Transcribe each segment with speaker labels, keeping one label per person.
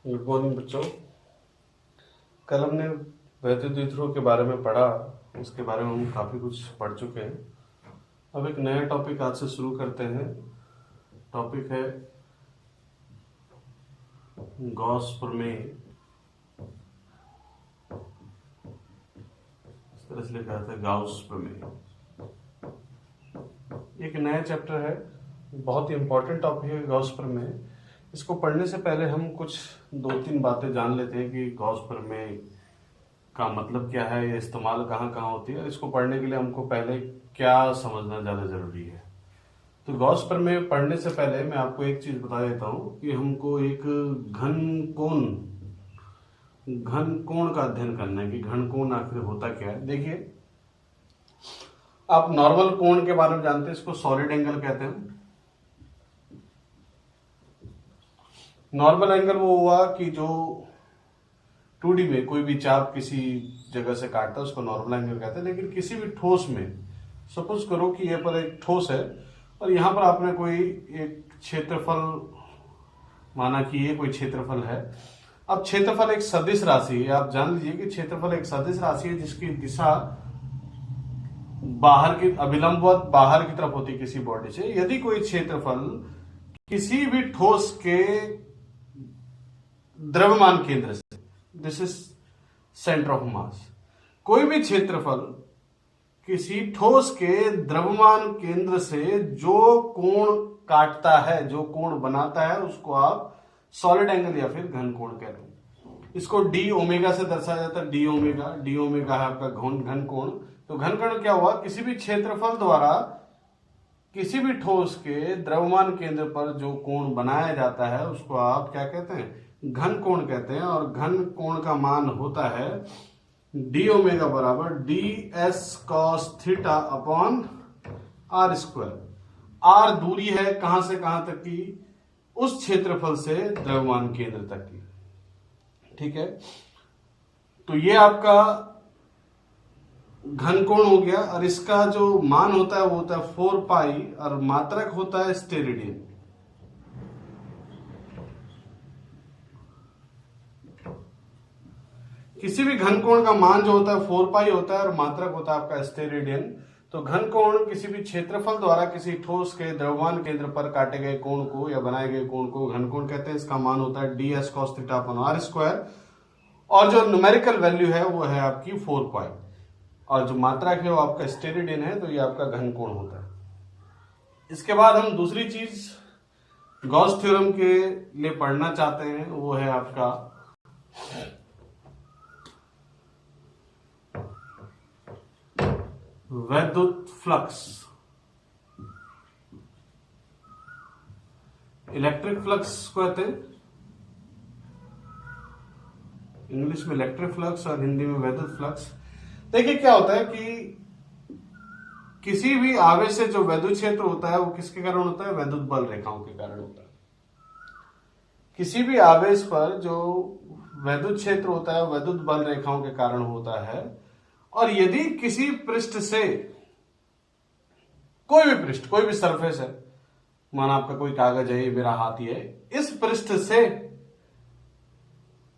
Speaker 1: Good morning बच्चों। कल हमने वैद्युत विद्रोह के बारे में पढ़ा, उसके बारे में हम काफ़ी कुछ पढ़ चुके हैं। अब एक नया टॉपिक आज से शुरू करते हैं। टॉपिक है गॉस प्रमेय। इस तरह से लिखा था गाउस प्रमेय। एक नया चैप्टर है, बहुत ही इंपॉर्टेंट टॉपिक है गॉस प्रमेय। इसको पढ़ने से पहले हम कुछ 2-3 बातें जान लेते हैं कि गॉस प्रमेय का मतलब क्या है, या इस्तेमाल कहाँ कहाँ होती है। इसको पढ़ने के लिए हमको पहले क्या समझना ज़्यादा जरूरी है। तो गॉस प्रमेय पढ़ने से पहले मैं आपको एक चीज़ बता देता हूँ कि हमको एक घन कोण का अध्ययन करना है कि घन कोण आखिर होता क्या है। देखिए, आप नॉर्मल कोण के बारे में जानते हैं, इसको सॉलिड एंगल कहते हैं। नॉर्मल एंगल वो हुआ कि जो 2D में कोई भी चाप किसी जगह से काटता है, उसको नॉर्मल एंगल कहते हैं। लेकिन किसी भी ठोस में, सपोज करो कि ये पर एक ठोस है और यहां पर आपने कोई एक क्षेत्रफल माना कि ये कोई क्षेत्रफल है। अब क्षेत्रफल एक सदिश राशि है। आप जान लीजिए कि क्षेत्रफल एक सदिश राशि है जिसकी दिशा बाहर की अभिलंबवत बाहर की तरफ होती है किसी बॉडी से। यदि कोई क्षेत्रफल किसी भी ठोस के द्रव्यमान केंद्र से, this is centre of mass, कोई भी क्षेत्रफल किसी ठोस के द्रव्यमान केंद्र से जो कोण काटता है, जो कोण बनाता है, उसको आप सॉलिड एंगल या फिर घन कोण कहते हैं। इसको डी ओमेगा से दर्शाया जाता है। डी ओमेगा है आपका घन कोण। तो घन कोण क्या हुआ? किसी भी क्षेत्रफल द्वारा किसी भी ठोस के द्रव्यमान केंद्र पर जो कोण बनाया जाता है उसको आप क्या कहते हैं? घन कोण कहते हैं। और घन कोण का मान होता है डी ओमेगा बराबर d s cos theta upon r square. R दूरी है कहां से कहां तक की? उस क्षेत्रफल से द्रव्यमान केंद्र तक की। ठीक है, तो ये आपका घन कोण हो गया। और इसका जो मान होता है वो होता है 4 पाई और मात्रक होता है स्टेरेडियन। किसी भी घन कोण का मान जो होता है 4 पाई होता है और मात्रक होता है आपका स्टेरेडियन। तो घन कोण किसी भी क्षेत्रफल द्वारा किसी ठोस के द्रव्यमान केंद्र पर काटे गए कोण को या बनाए गए कोण को घन कोण कहते हैं। इसका मान होता है d s cos theta upon r square. और जो न्यूमेरिकल वैल्यू है वो है आपकी 4 पाई और जो मात्रक है वो आपका स्टेरेडियन है। तो ये आपका घन कोण होता है। इसके बाद हम दूसरी चीज गॉस थ्योरम के लिए पढ़ना चाहते हैं, वो है आपका वैद्युत फ्लक्स। इलेक्ट्रिक फ्लक्स को कहते हैं, इंग्लिश में इलेक्ट्रिक फ्लक्स और हिंदी में वैद्युत फ्लक्स। देखिए क्या होता है कि किसी भी आवेश से जो वैद्युत क्षेत्र होता है वो किसके कारण होता है? वैद्युत बल रेखाओं के कारण होता है। किसी भी आवेश पर जो वैद्युत क्षेत्र होता है वैद्युत बल रेखाओं के कारण होता है। और यदि किसी पृष्ठ से, कोई भी पृष्ठ, कोई भी सरफेस है, माना आपका कोई कागज है, ये मेरा हाथ ही है, इस पृष्ठ से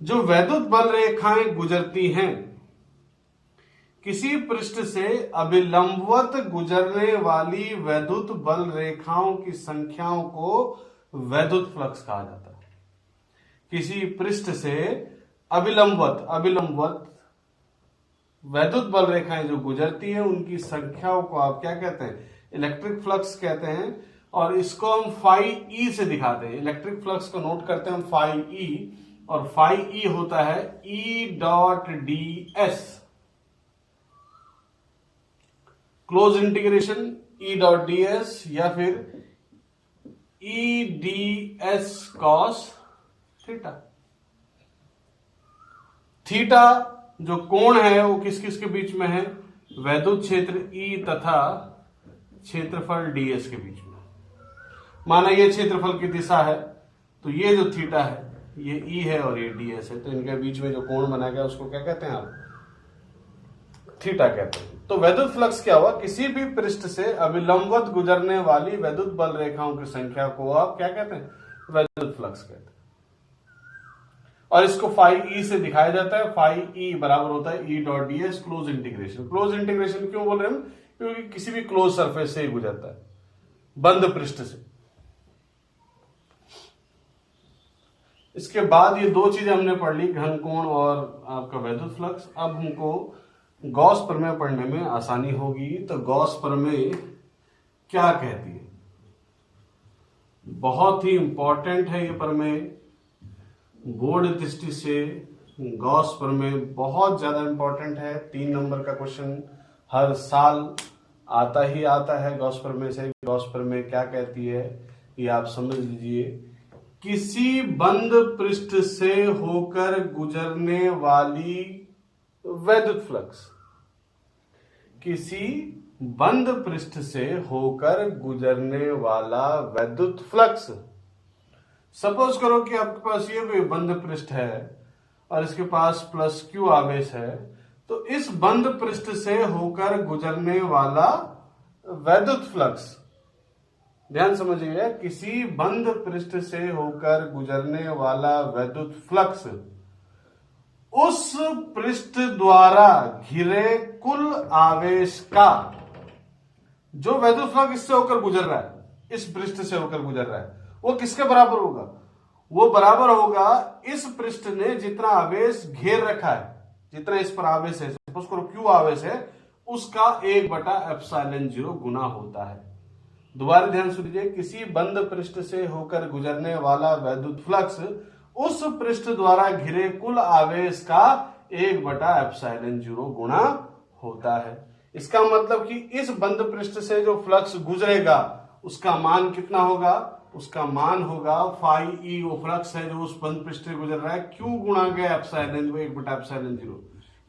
Speaker 1: जो वैद्युत बल रेखाएं गुजरती हैं, किसी पृष्ठ से अभिलंबवत गुजरने वाली वैद्युत बल रेखाओं की संख्याओं को वैद्युत फ्लक्स कहा जाता है। किसी पृष्ठ से अभिलंबवत वैद्युत बल रेखाएं जो गुजरती हैं उनकी संख्याओं को आप क्या कहते हैं? इलेक्ट्रिक फ्लक्स कहते हैं। और इसको हम फाई ई से दिखाते हैं। इलेक्ट्रिक फ्लक्स को नोट करते हैं हम फाई ई, और फाई ई होता है E dot D S, close integration E dot D S, या फिर E D s cos theta. Theta जो कोण है वो किस किस के बीच में है? वैद्युत क्षेत्र ई तथा क्षेत्रफल ds के बीच में। माना ये क्षेत्रफल की दिशा है, तो ये जो थीटा है ये ई है और ये ds है। तो इनके बीच में जो कोण बनाया गया उसको क्या कहते हैं आप? थीटा कहते हैं। तो वैद्युत फ्लक्स क्या हुआ? किसी भी पृष्ठ से अभिलंबवत गुजरने वाली वैद्युत बल रेखाओं की संख्या को आप क्या कहते हैं? वैद्युत फ्लक्स कहते हैं। और इसको फाई ई से दिखाया जाता है। फाई ई बराबर होता है E dot D S close integration. Close integration क्यों बोल रहे हैं हम? क्योंकि किसी भी क्लोज सरफेस से ही गुजरता है, बंद पृष्ठ से। इसके बाद ये दो चीजें हमने पढ़ ली, घन कोण और आपका वैद्युत फ्लक्स। अब हमको गॉस प्रमेय पढ़ने में आसानी होगी। तो गॉस प्रमेय क्या कहती है? बहुत ही इंपॉर्टेंट है ये प्रमेय, बोर्ड दृष्टि से गॉस प्रमेय बहुत ज्यादा इंपॉर्टेंट है। 3 नंबर का क्वेश्चन हर साल आता ही आता है गॉस प्रमेय से। गॉस प्रमेय क्या कहती है ये आप समझ लीजिए। किसी बंद पृष्ठ से होकर गुजरने वाली वैद्युत फ्लक्स, किसी बंद पृष्ठ से होकर गुजरने वाला वैद्युत फ्लक्स। सपोज करो कि आपके पास ये कोई बंद पृष्ठ है और इसके पास प्लस क्यू आवेश है, तो इस बंद पृष्ठ से होकर गुजरने वाला वैद्युत फ्लक्स, ध्यान समझिएगा, किसी बंद पृष्ठ से होकर गुजरने वाला वैद्युत फ्लक्स उस पृष्ठ द्वारा घिरे कुल आवेश का, जो वैद्युत फ्लक्स इससे होकर गुजर रहा है, इस पृष्ठ से होकर गुजर रहा है, वो किसके बराबर होगा? वो बराबर होगा इस पृष्ठ ने जितना आवेश घेर रखा है, जितना इस पर आवेश है, सपोज करो क्यू आवेश है, उसका 1/ε0 गुना होता है। दोबारा ध्यान सुनिए, किसी बंद पृष्ठ से होकर गुजरने वाला वैद्युत फ्लक्स उस पृष्ठ द्वारा घिरे कुल आवेश का 1/ε0 गुना होता है। इसका मतलब कि इस बंद पृष्ठ से जो फ्लक्स गुजरेगा उसका मान कितना होगा? उसका मान होगा फाई ई, वो फ्लक्स है जो उस बंद पृष्ठ से गुजर रहा है, क्यू गुणा गया एप्सिलॉन, 1/ε0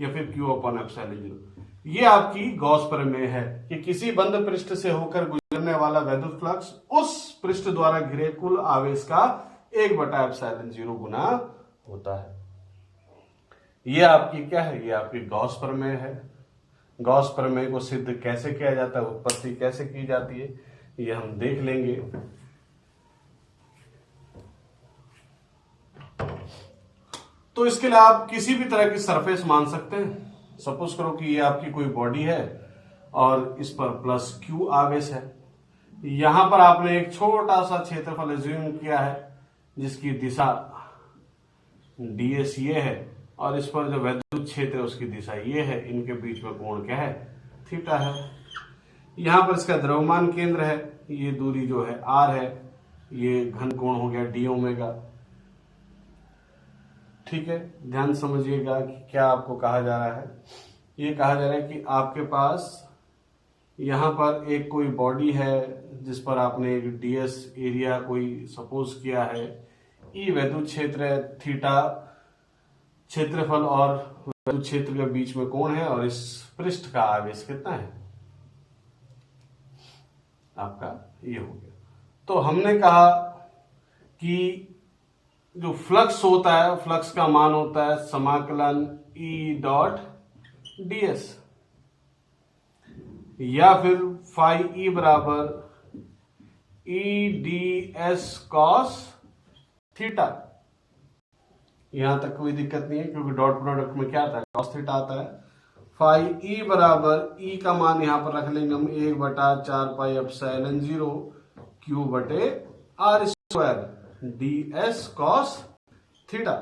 Speaker 1: या फिर क्यू अपॉन एप्सिलॉन। ये आपकी गॉस प्रमेय है कि किसी बंद पृष्ठ से होकर गुजरने वाला वैद्युत फ्लक्स उस पृष्ठ द्वारा घिरे कुल आवेश का 1/ε0 गुना होता है। ये आपकी क्या है? ये आपकी गॉस प्रमेय है। गॉस प्रमेय को सिद्ध कैसे किया जाता है, उत्पत्ति कैसे की जाती है, ये हम देख लेंगे। तो इसके लिए आप किसी भी तरह की सरफेस मान सकते हैं। सपोज करो कि ये आपकी कोई बॉडी है और इस पर प्लस क्यू आवेश है। यहां पर आपने एक छोटा सा क्षेत्रफल एज्यूम किया है जिसकी दिशा ds ये है, और इस पर जो वैद्युत क्षेत्र है उसकी दिशा ये है। इनके बीच में कोण क्या है? थीटा है। यहां पर इसका द्रव्यमान केंद्र है, ये दूरी जो है r है, ये घन कोण हो गया d ओमेगा। ठीक है, ध्यान समझिएगा कि क्या आपको कहा जा रहा है। ये कहा जा रहा है कि आपके पास यहां पर एक कोई बॉडी है जिस पर आपने एक ds एरिया कोई सपोज किया है, ई वैद्युत क्षेत्र है, थीटा क्षेत्रफल और वैद्युत क्षेत्र के बीच में कोण है, और इस पृष्ठ का आवेश कितना है? आपका ये हो गया। तो हमने कहा कि जो फ्लक्स होता है, फ्लक्स का मान होता है समाकलन ई डॉट ds, या फिर फाई ई बराबर E D s cos theta. यहां तक कोई दिक्कत नहीं है क्योंकि डॉट प्रोडक्ट में क्या आता है? कॉस थीटा आता है। फाई ई बराबर ई का मान यहां पर रख लेंगे हम 1/4πε0 क्यू बटे r square ds cos theta.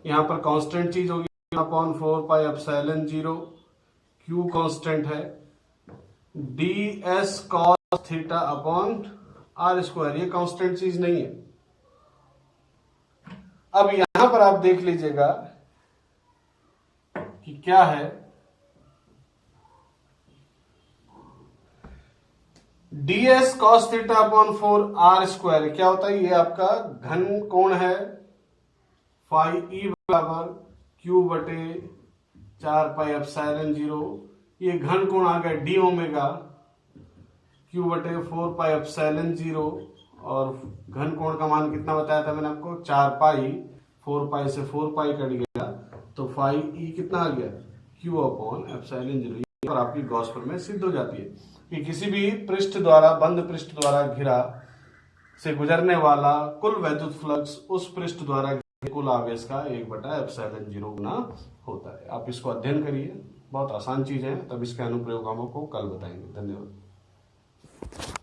Speaker 1: यहां पर कांस्टेंट चीज होगी अपॉन 4πε0, क्यू कांस्टेंट है, ds cos theta upon r square, ये कांस्टेंट चीज नहीं है। अब यहां पर आप देख लीजिएगा कि क्या है, ds cos theta upon 4r square क्या होता है? ये आपका घन कोण है, फाई ई बराबर क्यू बटे 4πε0, ये घन कोण आ गया डी ओमेगा, क्यू बटे 4πε0, और घन कोण का मान कितना बताया था मैंने आपको? 4π, 4π से 4π कट गया तो फाई ई कितना आ गया? Q upon ε0। पर आपकी गॉस प्रमेय सिद्ध हो जाती है कि किसी भी पृष्ठ द्वारा, बंद पृष्ठ द्वारा घिरा से गुजरने वाला कुल वैद्युत फ्लक्स उस पृष्ठ द्वारा कुल आवेश का 1/ε0 गुना होता है। आप इसको अध्ययन करिए, बहुत आसान चीज है। तब इसके अनुप्रयोग हम आपको कल बताएंगे। धन्यवाद।